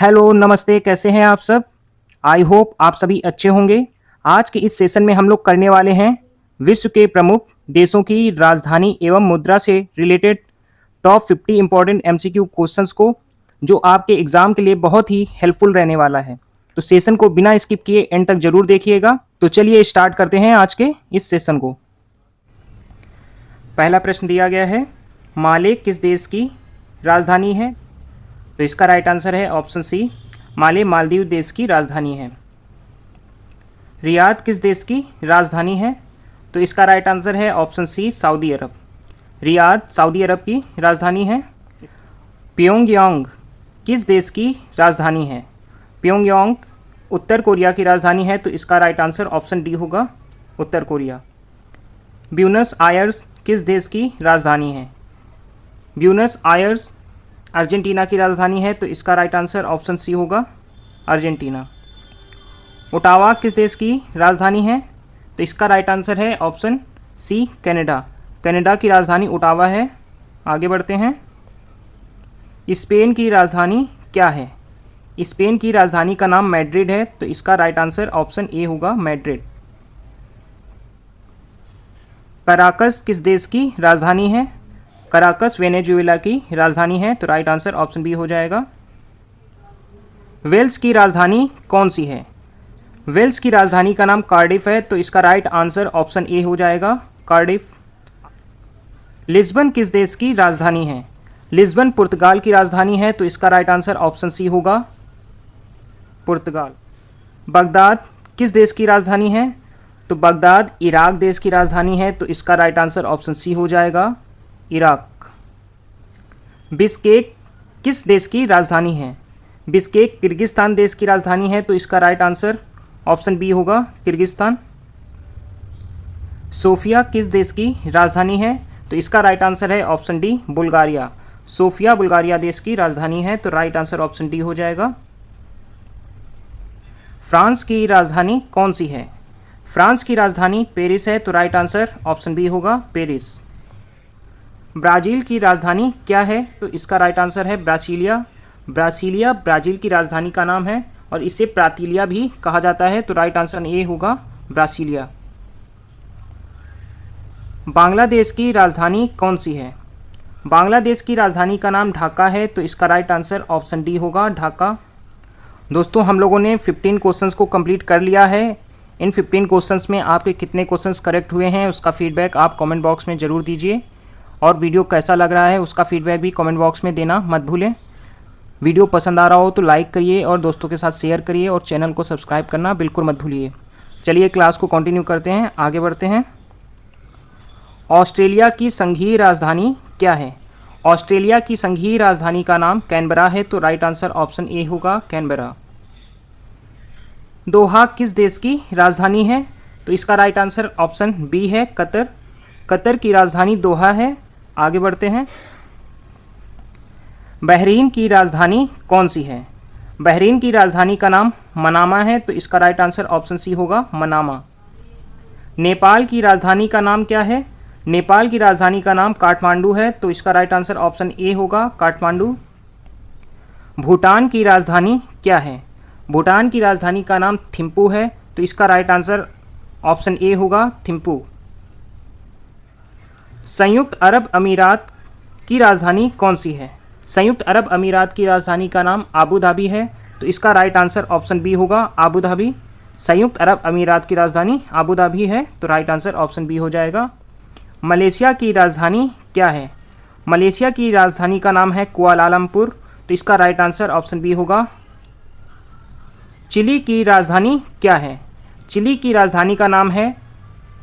Hello, नमस्ते, कैसे हैं आप सब? आई होप आप सभी अच्छे होंगे। आज के इस सेशन में हम लोग करने वाले हैं विश्व के प्रमुख देशों की राजधानी एवं मुद्रा से related top 50 important MCQ questions को, जो आपके एग्जाम के लिए बहुत ही हेल्पफुल रहने वाला है। तो सेशन को बिना स्किप किए एंड तक जरूर देखिएगा। तो चलिए स्टार्ट करते हैं आज के इस सेशन को। पहला प्रश्न दिया गया है, माले किस देश की राजधानी है? तो इसका राइट आंसर है ऑप्शन सी, माले मालदीव देश की राजधानी है। रियाद किस देश की राजधानी है? तो इसका राइट आंसर है ऑप्शन सी, सऊदी अरब। रियाद सऊदी अरब की राजधानी है। प्योंगयांग किस देश की राजधानी है? प्योंगयांग उत्तर कोरिया की राजधानी है। तो इसका राइट आंसर ऑप्शन डी होगा, उत्तर कोरिया। ब्यूनस आयर्स किस देश की राजधानी है? ब्यूनस आयर्स अर्जेंटीना की राजधानी है। तो इसका राइट आंसर ऑप्शन सी होगा, अर्जेंटीना। ओटावा किस देश की राजधानी है? तो इसका राइट आंसर है ऑप्शन सी, कनाडा। कनाडा की राजधानी ओटावा है। आगे बढ़ते हैं। स्पेन की राजधानी क्या है? स्पेन की राजधानी का नाम मैड्रिड है। तो इसका राइट आंसर ऑप्शन ए होगा, मैड्रिड। कराकस किस देश की राजधानी है? कराकस वेनेजुएला की राजधानी है। तो राइट आंसर ऑप्शन बी हो जाएगा। वेल्स की राजधानी कौन सी है? वेल्स की राजधानी का नाम कार्डिफ है। तो इसका राइट आंसर ऑप्शन ए हो जाएगा, कार्डिफ। लिस्बन किस देश की राजधानी है? लिस्बन पुर्तगाल की राजधानी है। तो इसका राइट आंसर ऑप्शन सी होगा, पुर्तगाल। बगदाद किस देश की राजधानी है? तो बगदाद इराक देश की राजधानी है। तो इसका राइट आंसर ऑप्शन सी हो जाएगा, इराक। बिश्केक किस देश की राजधानी है? बिश्केक किर्गिस्तान देश की राजधानी है। तो इसका राइट आंसर ऑप्शन बी होगा, किर्गिस्तान। सोफिया किस देश की राजधानी है? तो इसका राइट आंसर है option D, Bulgaria. Sofia Bulgaria देश की राजधानी है। तो राइट आंसर ऑप्शन डी हो जाएगा। फ्रांस की राजधानी कौन सी है? फ्रांस की राजधानी पेरिस है। तो राइट आंसर ऑप्शन बी होगा, पेरिस। ब्राज़ील की राजधानी क्या है? तो इसका राइट आंसर है ब्रासीलिया। ब्रासीलिया ब्राज़ील की राजधानी का नाम है और इसे प्रातीलिया भी कहा जाता है। तो राइट आंसर ए होगा, ब्रासीलिया। बांग्लादेश की राजधानी कौन सी है? बांग्लादेश की राजधानी का नाम ढाका है। तो इसका राइट आंसर ऑप्शन डी होगा, ढाका। दोस्तों, हम लोगों ने 15 क्वेश्चंस को कंप्लीट कर लिया है। इन 15 क्वेश्चंस में आपके कितने क्वेश्चंस करेक्ट हुए हैं उसका फीडबैक आप कमेंट बॉक्स में ज़रूर दीजिए, और वीडियो कैसा लग रहा है उसका फीडबैक भी कमेंट बॉक्स में देना मत भूलें। वीडियो पसंद आ रहा हो तो लाइक करिए और दोस्तों के साथ शेयर करिए, और चैनल को सब्सक्राइब करना बिल्कुल मत भूलिए। चलिए क्लास को कंटिन्यू करते हैं, आगे बढ़ते हैं। ऑस्ट्रेलिया की संघीय राजधानी क्या है? ऑस्ट्रेलिया की संघीय राजधानी का नाम कैनबरा है। तो राइट आंसर ऑप्शन ए होगा, कैनबरा। दोहा किस देश की राजधानी है? तो इसका राइट आंसर ऑप्शन बी है, कतर। कतर की राजधानी दोहा है। आगे बढ़ते हैं। बहरीन की राजधानी कौन सी है? बहरीन की राजधानी का नाम मनामा है। तो इसका राइट आंसर ऑप्शन सी होगा, मनामा। नेपाल की राजधानी का नाम क्या है? नेपाल की राजधानी का नाम काठमांडू है। तो इसका राइट आंसर ऑप्शन ए होगा, काठमांडू। भूटान की राजधानी क्या है? भूटान की राजधानी का नाम थिम्पू है। तो इसका राइट आंसर ऑप्शन ए होगा, थिम्पू। संयुक्त अरब अमीरात की राजधानी कौन सी है? संयुक्त अरब अमीरात की राजधानी का नाम आबू धाबी है। तो इसका राइट आंसर ऑप्शन बी होगा, आबू धाबी। संयुक्त अरब अमीरात की राजधानी आबू धाबी है। तो राइट आंसर ऑप्शन बी हो जाएगा। मलेशिया की राजधानी क्या है? मलेशिया की राजधानी का नाम है कुआलालंपुर। तो इसका राइट आंसर ऑप्शन बी होगा। चिली की राजधानी क्या है? चिली की राजधानी का नाम है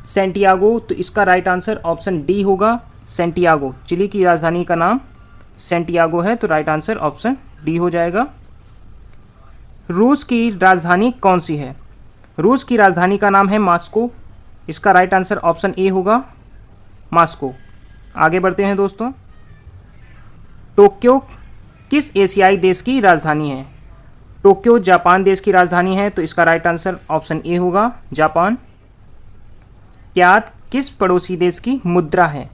सैंटियागो। तो इसका राइट आंसर ऑप्शन डी होगा, सैंटियागो। चिली की राजधानी का नाम सैंटियागो है। तो राइट आंसर ऑप्शन डी हो जाएगा। रूस की राजधानी कौन सी है? रूस की राजधानी का नाम है मॉस्को। इसका राइट आंसर ऑप्शन ए होगा, मॉस्को। आगे बढ़ते हैं दोस्तों। टोक्यो किस एशियाई देश की राजधानी है? टोक्यो जापान देश की राजधानी है। तो इसका राइट आंसर ऑप्शन ए होगा, जापान। क्यात किस पड़ोसी देश की मुद्रा है?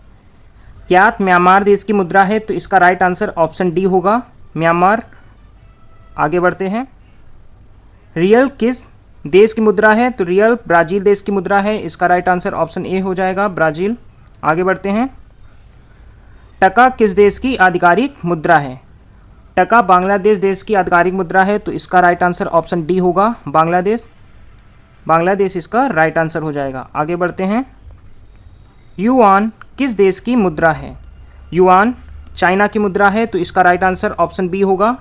क्यात म्यांमार देश की मुद्रा है। तो इसका राइट आंसर ऑप्शन डी होगा, म्यांमार। आगे बढ़ते हैं। रियल किस देश की मुद्रा है? तो रियल ब्राज़ील देश की मुद्रा है, इसका राइट आंसर ऑप्शन ए हो जाएगा, ब्राज़ील। आगे बढ़ते हैं। टका किस देश की आधिकारिक मुद्रा है? टका बांग्लादेश देश की आधिकारिक मुद्रा है, तो इसका राइट आंसर ऑप्शन डी होगा, बांग्लादेश। बांग्लादेश इसका राइट आंसर हो जाएगा। आगे बढ़ते हैं। युआन किस देश की मुद्रा है? युआन चाइना की मुद्रा है, तो इसका राइट आंसर ऑप्शन बी होगा,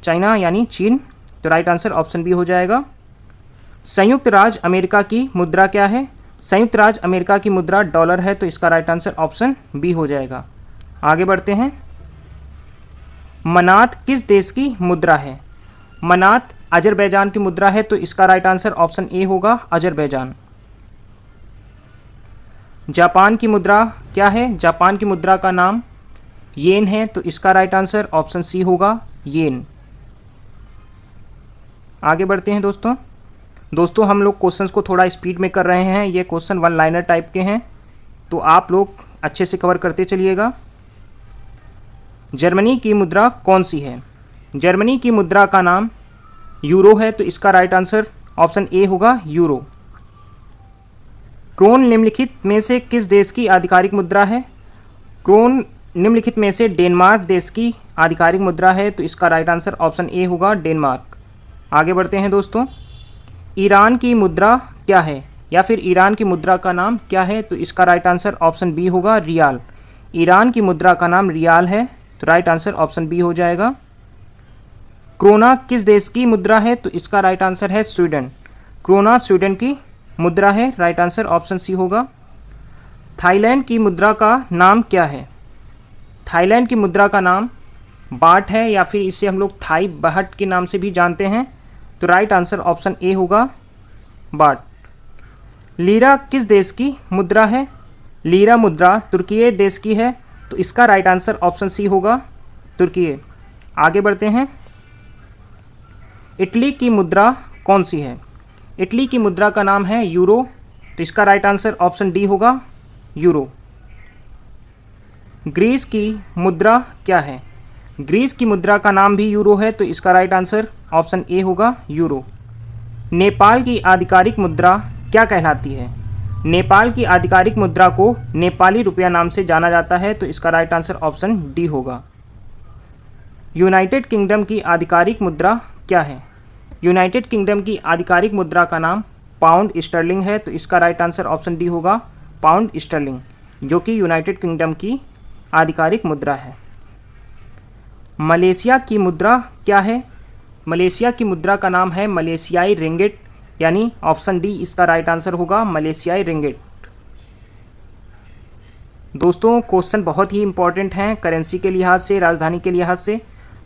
चाइना यानी चीन, तो राइट आंसर ऑप्शन बी हो जाएगा। संयुक्त राज्य अमेरिका की मुद्रा क्या है? संयुक्त राज्य अमेरिका की मुद्रा डॉलर है, तो इसका राइट आंसर ऑप्शन बी हो जाएगा। आगे बढ़ते हैं। मनात किस देश की मुद्रा है? मनात अजरबैजान की मुद्रा है, तो इसका राइट आंसर ऑप्शन ए होगा, अजरबैजान। जापान की मुद्रा क्या है? जापान की मुद्रा का नाम येन है, तो इसका राइट आंसर ऑप्शन सी होगा, येन। आगे बढ़ते हैं दोस्तों हम लोग क्वेश्चंस को थोड़ा स्पीड में कर रहे हैं, ये क्वेश्चन वन लाइनर टाइप के हैं, तो आप लोग अच्छे से कवर करते चलिएगा। जर्मनी की मुद्रा कौन सी है? जर्मनी की मुद्रा का नाम यूरो है, तो इसका राइट आंसर ऑप्शन ए होगा, यूरो। क्रोन निम्नलिखित में से किस देश की आधिकारिक मुद्रा है? क्रोन निम्नलिखित में से डेनमार्क देश की आधिकारिक मुद्रा है, तो इसका राइट आंसर ऑप्शन ए होगा, डेनमार्क। आगे बढ़ते हैं दोस्तों। ईरान की मुद्रा क्या है, या फिर ईरान की मुद्रा का नाम क्या है? तो इसका राइट आंसर ऑप्शन बी होगा, रियाल। ईरान की मुद्रा का नाम रियाल है, तो राइट आंसर ऑप्शन बी हो जाएगा। क्रोना किस देश की मुद्रा है? तो इसका राइट आंसर है स्वीडन। क्रोना स्वीडन की मुद्रा है, राइट आंसर ऑप्शन सी होगा। थाईलैंड की मुद्रा का नाम क्या है? थाईलैंड की मुद्रा का नाम बाट है, या फिर इसे हम लोग थाई बहट के नाम से भी जानते हैं, तो राइट आंसर ऑप्शन ए होगा, बाट। लीरा किस देश की मुद्रा है? लीरा मुद्रा तुर्की देश की है, तो इसका राइट आंसर ऑप्शन सी होगा, तुर्की। आगे बढ़ते हैं। इटली की मुद्रा कौन सी है? इटली की मुद्रा का नाम है यूरो, तो इसका राइट आंसर ऑप्शन डी होगा, यूरो। ग्रीस की मुद्रा क्या है? ग्रीस की मुद्रा का नाम भी यूरो है, तो इसका राइट आंसर ऑप्शन ए होगा, यूरो। नेपाल की आधिकारिक मुद्रा क्या कहलाती है? नेपाल की आधिकारिक मुद्रा को नेपाली रुपया नाम से जाना जाता है, तो इसका राइट आंसर ऑप्शन डी होगा। यूनाइटेड किंगडम की आधिकारिक मुद्रा क्या है? यूनाइटेड किंगडम की आधिकारिक मुद्रा का नाम पाउंड स्टर्लिंग है, तो इसका राइट आंसर ऑप्शन डी होगा, पाउंड स्टर्लिंग, जो कि यूनाइटेड किंगडम की आधिकारिक मुद्रा है। मलेशिया की मुद्रा क्या है? मलेशिया की मुद्रा का नाम है मलेशियाई रिंगिट, यानी ऑप्शन डी इसका राइट आंसर होगा, मलेशियाई रिंगिट। दोस्तों क्वेश्चन बहुत ही इंपॉर्टेंट हैं करेंसी के लिहाज से, राजधानी के लिहाज से,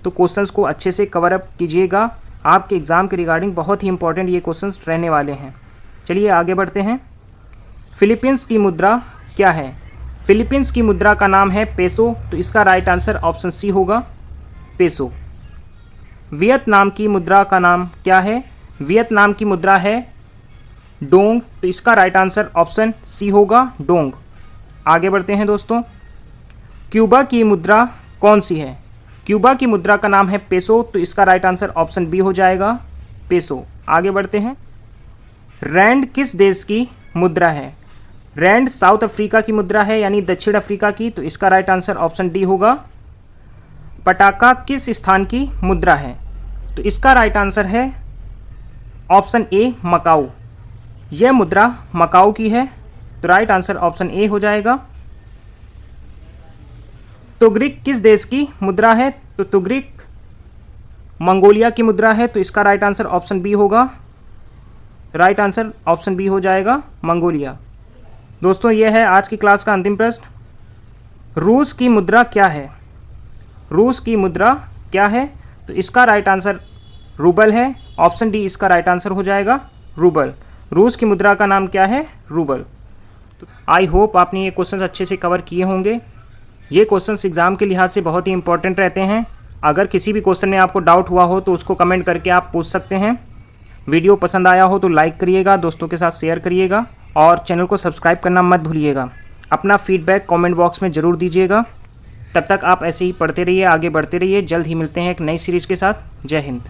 तो क्वेश्चंस को अच्छे से कवर अप कीजिएगा। आपके एग्ज़ाम के रिगार्डिंग बहुत ही इंपॉर्टेंट ये क्वेश्चंस रहने वाले हैं। चलिए आगे बढ़ते हैं। फिलीपींस की मुद्रा क्या है? फिलीपींस की मुद्रा का नाम है पेसो, तो इसका राइट आंसर ऑप्शन सी होगा, पेसो। वियतनाम की मुद्रा का नाम क्या है? वियतनाम की मुद्रा है डोंग, तो इसका राइट आंसर ऑप्शन सी होगा, डोंग। आगे बढ़ते हैं दोस्तों। क्यूबा की मुद्रा कौन सी है? क्यूबा की मुद्रा का नाम है पेसो, तो इसका राइट आंसर ऑप्शन बी हो जाएगा, पेसो। आगे बढ़ते हैं। रैंड किस देश की मुद्रा है? रैंड साउथ अफ्रीका की मुद्रा है, यानी दक्षिण अफ्रीका की, तो इसका राइट आंसर ऑप्शन डी होगा। पटाका किस स्थान की मुद्रा है? तो इसका राइट आंसर है ऑप्शन ए, मकाऊ। यह मुद्रा मकाऊ की है, तो राइट आंसर ऑप्शन ए हो जाएगा। तुगरिक किस देश की मुद्रा है? तो तुगरिक मंगोलिया की मुद्रा है, तो इसका राइट आंसर ऑप्शन बी होगा, राइट आंसर ऑप्शन बी हो जाएगा, मंगोलिया। दोस्तों यह है आज की क्लास का अंतिम प्रश्न। रूस की मुद्रा क्या है? रूस की मुद्रा क्या है? तो इसका राइट आंसर रूबल है, ऑप्शन डी इसका राइट आंसर हो जाएगा, रूबल। रूस की मुद्रा का नाम क्या है? रूबल। तो आई होप आपने ये क्वेश्चंस अच्छे से कवर किए होंगे। ये क्वेश्चंस एग्ज़ाम के लिहाज से बहुत ही इंपॉर्टेंट रहते हैं। अगर किसी भी क्वेश्चन में आपको डाउट हुआ हो तो उसको कमेंट करके आप पूछ सकते हैं। वीडियो पसंद आया हो तो लाइक करिएगा, दोस्तों के साथ शेयर करिएगा और चैनल को सब्सक्राइब करना मत भूलिएगा। अपना फीडबैक कमेंट बॉक्स में ज़रूर दीजिएगा। तब तक आप ऐसे ही पढ़ते रहिए, आगे बढ़ते रहिए। जल्द ही मिलते हैं एक नई सीरीज़ के साथ। जय हिंद।